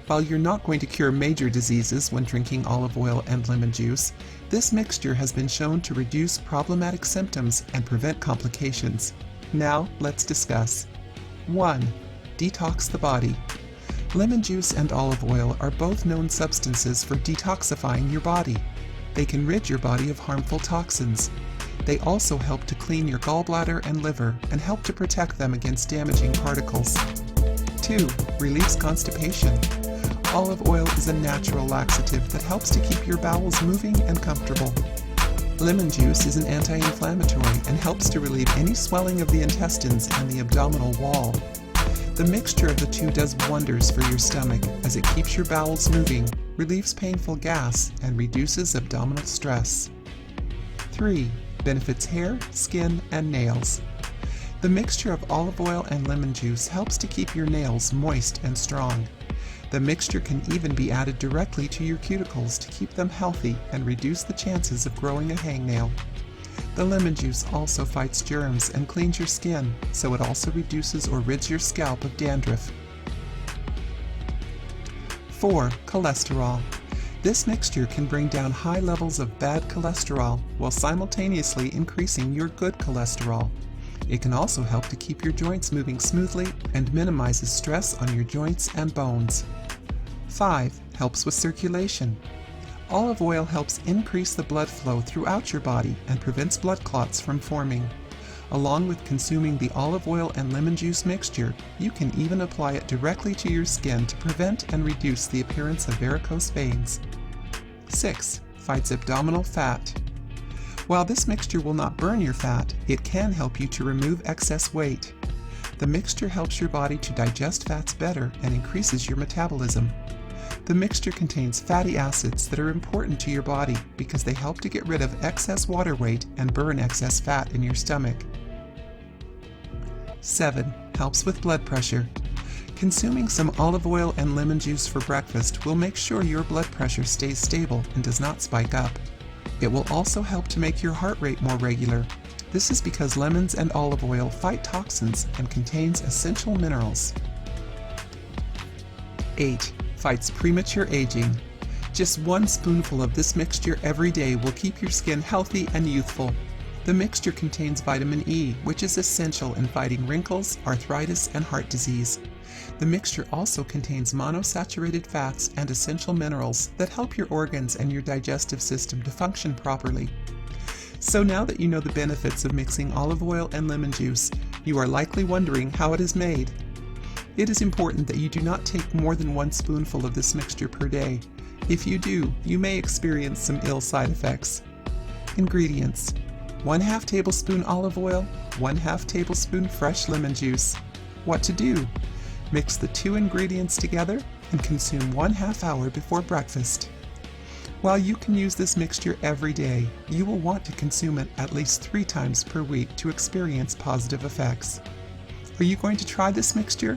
While you're not going to cure major diseases when drinking olive oil and lemon juice, this mixture has been shown to reduce problematic symptoms and prevent complications. Now, let's discuss. 1. Detox the body. Lemon juice and olive oil are both known substances for detoxifying your body. They can rid your body of harmful toxins. They also help to clean your gallbladder and liver and help to protect them against damaging particles. 2. Relieves constipation. Olive oil is a natural laxative that helps to keep your bowels moving and comfortable. Lemon juice is an anti-inflammatory and helps to relieve any swelling of the intestines and the abdominal wall. The mixture of the two does wonders for your stomach as it keeps your bowels moving, relieves painful gas, and reduces abdominal stress. 3. Benefits hair, skin, and nails. The mixture of olive oil and lemon juice helps to keep your nails moist and strong. The mixture can even be added directly to your cuticles to keep them healthy and reduce the chances of growing a hangnail. The lemon juice also fights germs and cleans your skin, so it also reduces or rids your scalp of dandruff. 4. Cholesterol. This mixture can bring down high levels of bad cholesterol while simultaneously increasing your good cholesterol. It can also help to keep your joints moving smoothly and minimizes stress on your joints and bones. 5. Helps with circulation. Olive oil helps increase the blood flow throughout your body and prevents blood clots from forming. Along with consuming the olive oil and lemon juice mixture, you can even apply it directly to your skin to prevent and reduce the appearance of varicose veins. 6. Fights abdominal fat. While this mixture will not burn your fat, it can help you to remove excess weight. The mixture helps your body to digest fats better and increases your metabolism. The mixture contains fatty acids that are important to your body because they help to get rid of excess water weight and burn excess fat in your stomach. 7. Helps with blood pressure. Consuming some olive oil and lemon juice for breakfast will make sure your blood pressure stays stable and does not spike up. It will also help to make your heart rate more regular. This is because lemons and olive oil fight toxins and contains essential minerals. 8. Fights premature aging. Just 1 spoonful of this mixture every day will keep your skin healthy and youthful. The mixture contains vitamin E, which is essential in fighting wrinkles, arthritis, and heart disease. The mixture also contains monosaturated fats and essential minerals that help your organs and your digestive system to function properly. So now that you know the benefits of mixing olive oil and lemon juice, you are likely wondering how it is made. It is important that you do not take more than 1 spoonful of this mixture per day. If you do, you may experience some ill side effects. Ingredients: 1/2 tablespoon olive oil, 1/2 tablespoon fresh lemon juice. What to do? Mix the 2 ingredients together and consume 1/2 hour before breakfast. While you can use this mixture every day, you will want to consume it at least 3 times per week to experience positive effects. Are you going to try this mixture?